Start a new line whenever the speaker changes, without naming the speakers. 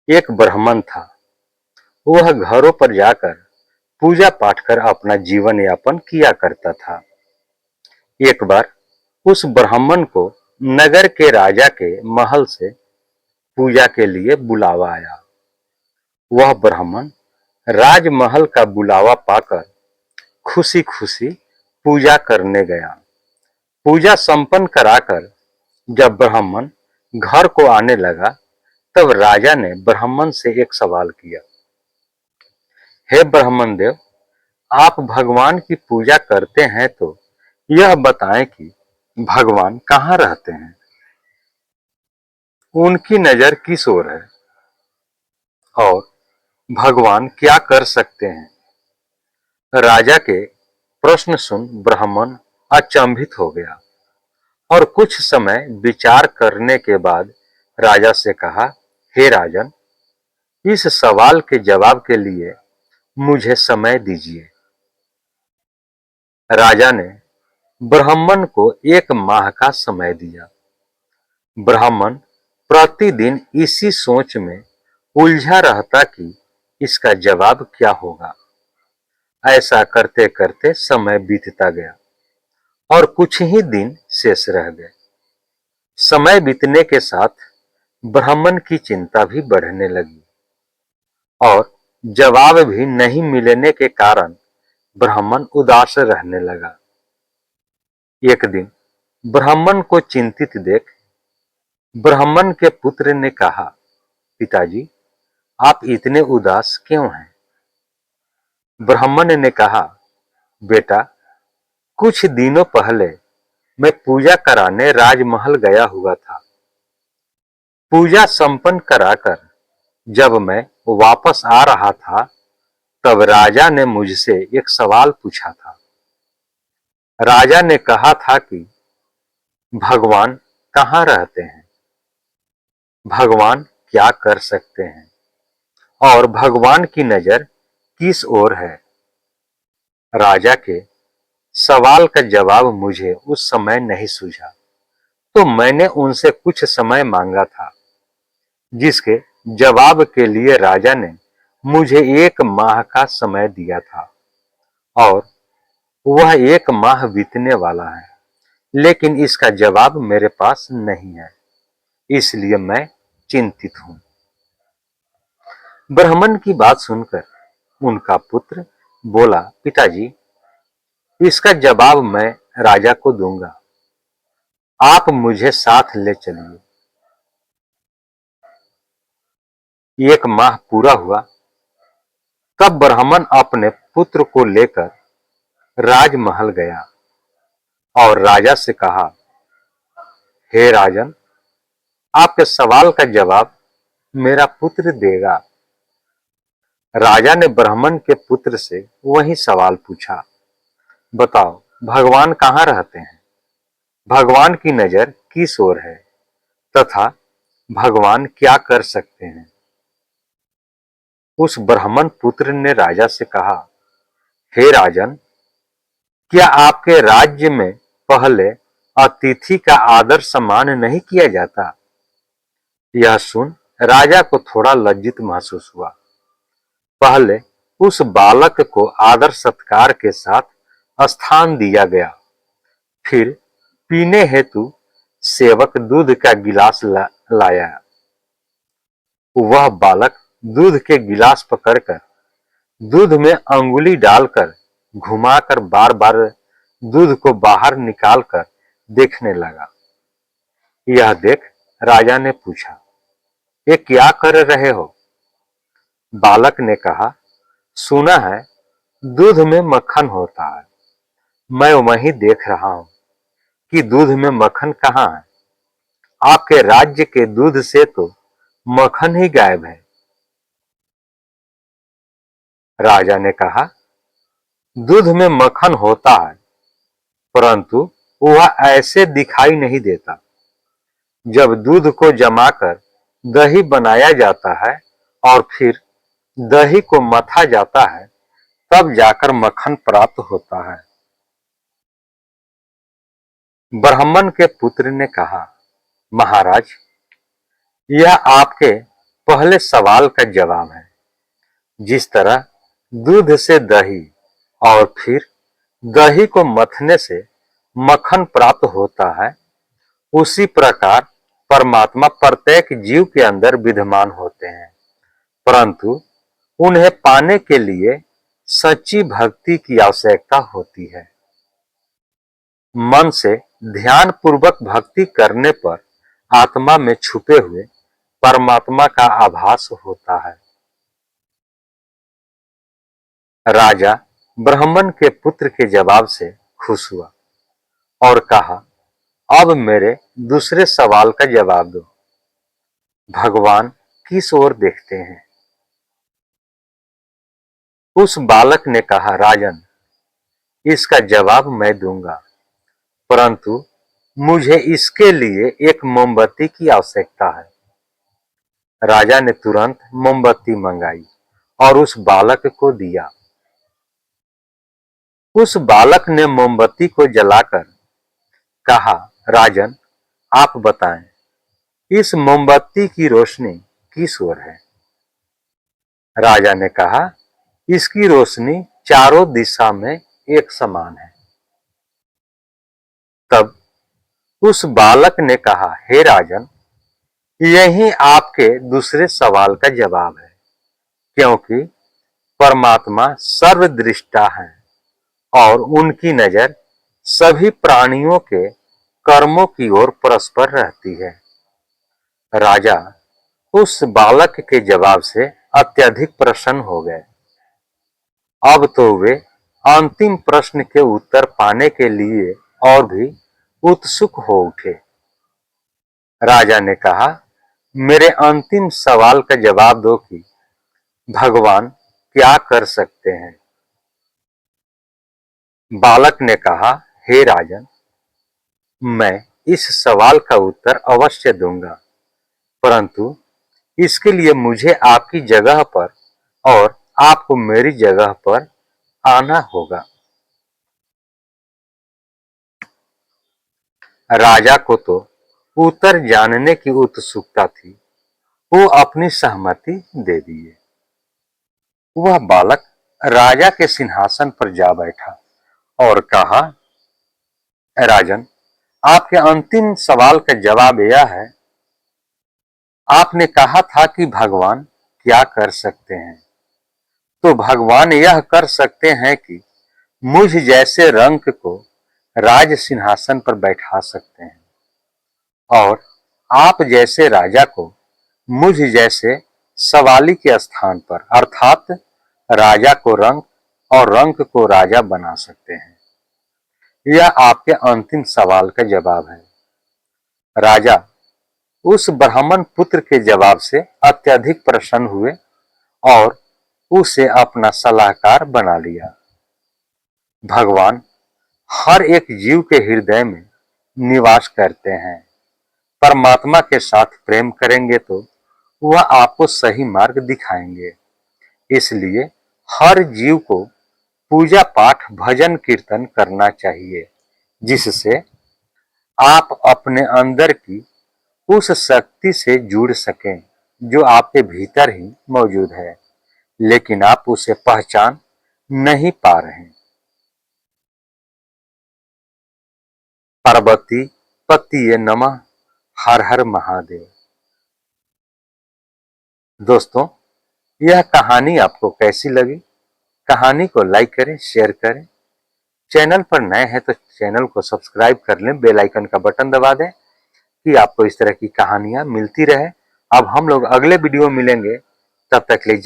एक ब्राह्मण था। वह घरों पर जाकर पूजा पाठ कर अपना जीवन यापन किया करता था। एक बार उस ब्राह्मण को नगर के राजा के महल से पूजा के लिए बुलावा आया। वह ब्राह्मण राजमहल का बुलावा पाकर खुशी खुशी पूजा करने गया। पूजा संपन्न कराकर जब ब्राह्मण घर को आने लगा, तब राजा ने ब्राह्मण से एक सवाल किया। हे ब्राह्मण देव, आप भगवान की पूजा करते हैं तो यह बताएं कि भगवान कहाँ रहते हैं, उनकी नजर किस ओर है और भगवान क्या कर सकते हैं। राजा के प्रश्न सुन ब्राह्मण अचंभित हो गया और कुछ समय विचार करने के बाद राजा से कहा, हे राजन, इस सवाल के जवाब के लिए मुझे समय दीजिए। राजा ने ब्राह्मण को 1 माह का समय दिया। ब्राह्मण प्रतिदिन इसी सोच में उलझा रहता कि इसका जवाब क्या होगा। ऐसा करते करते समय बीतता गया और कुछ ही दिन शेष रह गए। समय बीतने के साथ ब्राह्मण की चिंता भी बढ़ने लगी और जवाब भी नहीं मिलने के कारण ब्राह्मण उदास रहने लगा। एक दिन ब्राह्मण को चिंतित देख ब्राह्मण के पुत्र ने कहा, पिताजी, आप इतने उदास क्यों हैं? ब्राह्मण ने कहा, बेटा, कुछ दिनों पहले मैं पूजा कराने राजमहल गया हुआ था। पूजा संपन्न कराकर जब मैं वापस आ रहा था, तब राजा ने मुझसे एक सवाल पूछा था। राजा ने कहा था कि भगवान कहाँ रहते हैं, भगवान क्या कर सकते हैं और भगवान की नजर किस ओर है। राजा के सवाल का जवाब मुझे उस समय नहीं सूझा, तो मैंने उनसे कुछ समय मांगा था, जिसके जवाब के लिए राजा ने मुझे 1 माह का समय दिया था और वह 1 माह बीतने वाला है, लेकिन इसका जवाब मेरे पास नहीं है, इसलिए मैं चिंतित हूं। ब्राह्मण की बात सुनकर उनका पुत्र बोला, पिताजी, इसका जवाब मैं राजा को दूंगा, आप मुझे साथ ले चलिए। 1 माह पूरा हुआ, तब ब्राह्मण अपने पुत्र को लेकर राजमहल गया और राजा से कहा, हे राजन, आपके सवाल का जवाब मेरा पुत्र देगा। राजा ने ब्राह्मण के पुत्र से वही सवाल पूछा, बताओ, भगवान कहाँ रहते हैं, भगवान की नजर किस ओर है तथा भगवान क्या कर सकते हैं। उस ब्राह्मण पुत्र ने राजा से कहा, हे राजन, क्या आपके राज्य में पहले अतिथि का आदर सम्मान नहीं किया जाता? यह सुन राजा को थोड़ा लज्जित महसूस हुआ। पहले उस बालक को आदर सत्कार के साथ स्थान दिया गया, फिर पीने हेतु सेवक दूध का गिलास लाया। वह बालक दूध के गिलास पकड़कर दूध में अंगुली डालकर घुमाकर बार बार दूध को बाहर निकालकर देखने लगा। यह देख राजा ने पूछा, ये क्या कर रहे हो? बालक ने कहा, सुना है दूध में मक्खन होता है, मैं वही देख रहा हूं कि दूध में मक्खन कहाँ है। आपके राज्य के दूध से तो मक्खन ही गायब है। राजा ने कहा, दूध में मक्खन होता है, परंतु वह ऐसे दिखाई नहीं देता। जब दूध को जमाकर दही बनाया जाता है और फिर दही को मथा जाता है, तब जाकर मक्खन प्राप्त होता है। ब्राह्मण के पुत्र ने कहा, महाराज, यह आपके पहले सवाल का जवाब है। जिस तरह दूध से दही और फिर दही को मथने से मक्खन प्राप्त होता है, उसी प्रकार परमात्मा प्रत्येक जीव के अंदर विद्यमान होते हैं, परंतु उन्हें पाने के लिए सच्ची भक्ति की आवश्यकता होती है। मन से ध्यान पूर्वक भक्ति करने पर आत्मा में छुपे हुए परमात्मा का आभास होता है। राजा ब्राह्मण के पुत्र के जवाब से खुश हुआ और कहा, अब मेरे दूसरे सवाल का जवाब दो। भगवान किस ओर देखते हैं? उस बालक ने कहा, राजन, इसका जवाब मैं दूंगा, परंतु मुझे इसके लिए एक मोमबत्ती की आवश्यकता है। राजा ने तुरंत मोमबत्ती मंगाई और उस बालक को दिया। उस बालक ने मोमबत्ती को जलाकर कहा, राजन, आप बताएं, इस मोमबत्ती की रोशनी किस ओर है? राजा ने कहा, इसकी रोशनी चारों दिशा में एक समान है। तब उस बालक ने कहा, हे राजन, यही आपके दूसरे सवाल का जवाब है, क्योंकि परमात्मा सर्वदृष्टा है और उनकी नजर सभी प्राणियों के कर्मों की ओर परस्पर रहती है। राजा उस बालक के जवाब से अत्यधिक प्रसन्न हो गए। अब तो वे अंतिम प्रश्न के उत्तर पाने के लिए और भी उत्सुक हो उठे। राजा ने कहा, मेरे अंतिम सवाल का जवाब दो कि भगवान क्या कर सकते हैं? बालक ने कहा, हे राजन, मैं इस सवाल का उत्तर अवश्य दूंगा, परंतु इसके लिए मुझे आपकी जगह पर और आपको मेरी जगह पर आना होगा। राजा को तो उत्तर जानने की उत्सुकता थी। वो अपनी सहमति दे दिए। वह बालक राजा के सिंहासन पर जा बैठा और कहा, राजन, आपके अंतिम सवाल का जवाब यह है। आपने कहा था कि भगवान क्या कर सकते हैं, तो भगवान यह कर सकते हैं कि मुझ जैसे रंक को राज सिंहासन पर बैठा सकते हैं और आप जैसे राजा को मुझ जैसे सवाली के स्थान पर अर्थात राजा को रंक और रंक को राजा बना सकते हैं। यह आपके अंतिम सवाल का जवाब है। राजा उस ब्राह्मण पुत्र के जवाब से अत्यधिक प्रसन्न हुए और उसे अपना सलाहकार बना लिया। भगवान हर एक जीव के हृदय में निवास करते हैं। परमात्मा के साथ प्रेम करेंगे तो वह आपको सही मार्ग दिखाएंगे। इसलिए हर जीव को पूजा पाठ भजन कीर्तन करना चाहिए, जिससे आप अपने अंदर की उस शक्ति से जुड़ सकें जो आपके भीतर ही मौजूद है, लेकिन आप उसे पहचान नहीं पा रहे। पार्वती पतिये नमः। हर हर महादेव। दोस्तों, यह कहानी आपको कैसी लगी? कहानी को लाइक करें, शेयर करें। चैनल पर नए हैं तो चैनल को सब्सक्राइब कर लें, बेल आइकन का बटन दबा दें कि आपको इस तरह की कहानियां मिलती रहे। अब हम लोग अगले वीडियो मिलेंगे, तब तक के लिए